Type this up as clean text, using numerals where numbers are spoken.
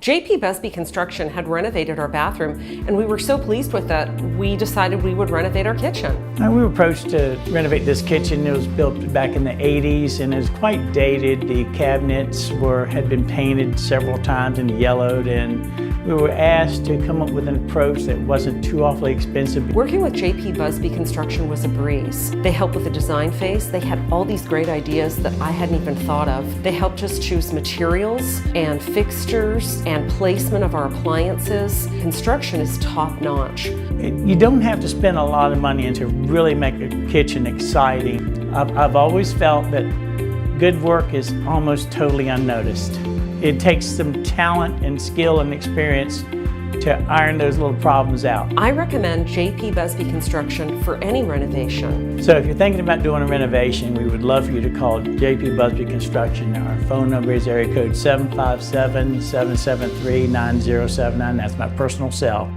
JP Busby Construction had renovated our bathroom, and we were so pleased with it, we decided we would renovate our kitchen. We were approached to renovate this kitchen. It was built back in the 80s and it was quite dated. The cabinets had been painted several times and yellowed, and we were asked to come up with an approach that wasn't too awfully expensive. Working with JP Busby Construction was a breeze. They helped with the design phase. They had all these great ideas that I hadn't even thought of. They helped us choose materials and fixtures and placement of our appliances. Construction is top-notch. You don't have to spend a lot of money to really make a kitchen exciting. I've always felt that good work is almost totally unnoticed. It takes some talent and skill and experience to iron those little problems out. I recommend JP Busby Construction for any renovation. So if you're thinking about doing a renovation, we would love for you to call JP Busby Construction. Our phone number is area code 757-773-9079. That's my personal cell.